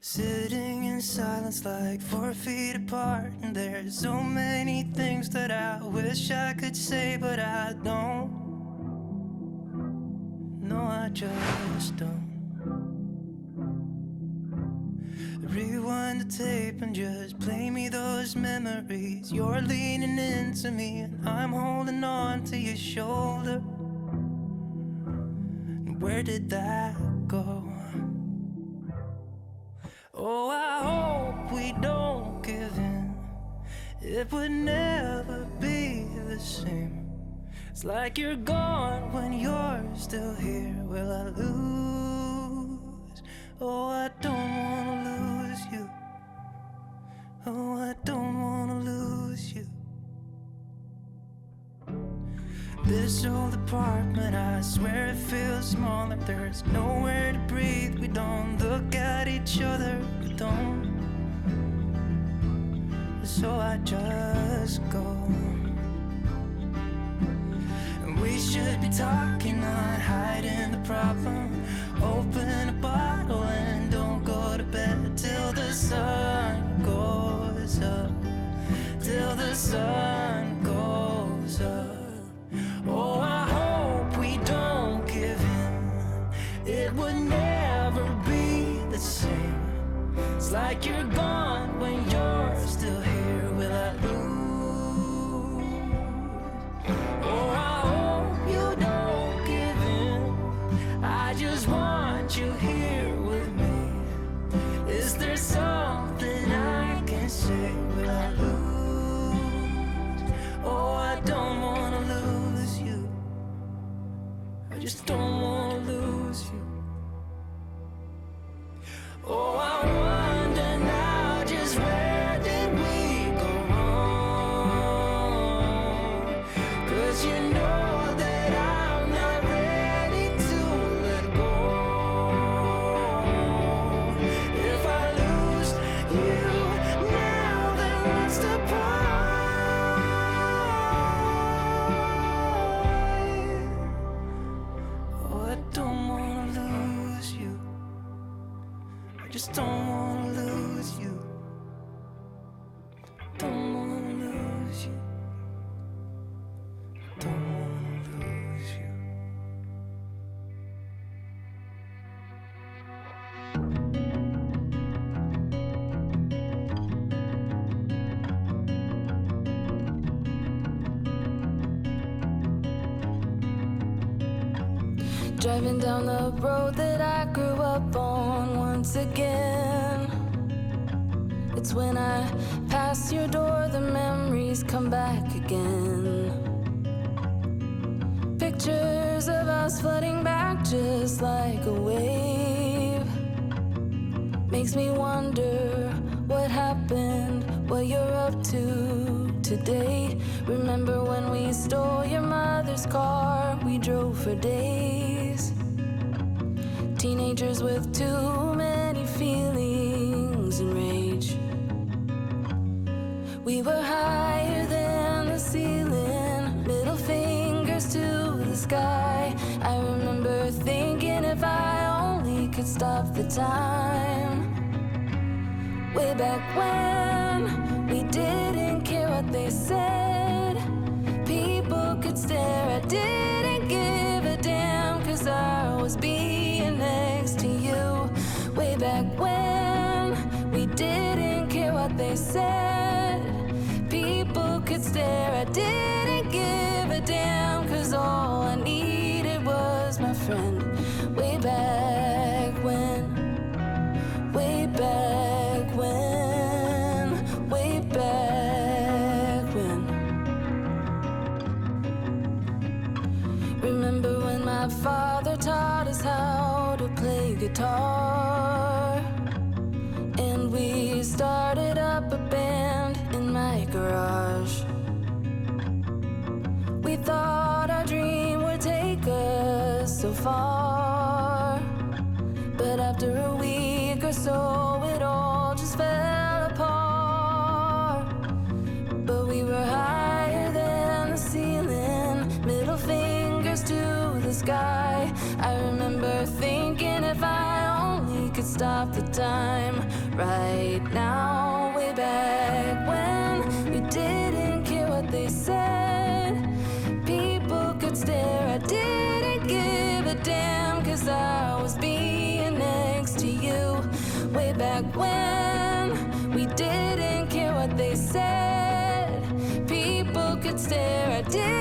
Sitting in silence like 4 feet apart, and there's so many things that I wish I could say, but I don't. No, I just don't. Rewind the tape and just play me those memories. You're leaning into me and I'm holding on to your shoulder. And where did that go? Oh, I hope we don't give in. It would never be the same. It's like you're gone when you're still here. Will I lose? Oh, I don't wanna lose you. Oh, I don't wanna lose you. This old apartment, I swear it feels smaller. There's nowhere to breathe. We don't look at each other. We don't. So I just go. And we should be talking, not hiding the problem. Open a bottle and don't go to bed till the sun goes up. Till the sun goes up. Oh, I hope we don't give in. It would never be the same. It's like you're gone when you're still here. Will I lose? Oh, I hope you don't give in. I just want you here with me. Is there something I can say? Will I lose? Oh, I don't wanna lose you. I just don't wanna lose you. Oh, I wonder now, just where did we go wrong? 'Cause you know that I'm not ready to let go. If I lose you now, then what's the point? Oh, I don't wanna lose you. I just don't wanna lose you. Don't wanna lose you. Don't wanna lose you. Driving down the road that I grew up on once again. It's when I pass your door, the memories come back again. Pictures of us flooding back just like a wave. Makes me wonder what happened, what you're up to today. Remember when we stole your mother's car, we drove for days. Teenagers with too many feelings and rage. We were higher than the ceiling, middle fingers to the sky. I remember thinking if I only could stop the time. Way back when we didn't care what they said. People could stare, I didn't give a damn, 'cause I was being next to you. Way back when we didn't care what they said. People could stare, I didn't give a damn, 'cause all I needed was my friend. Way back when, way back when, way back when. Remember when my father taught us how to play guitar, and we started up a band in my garage. way back when we didn't care what they said. People could stare, I did.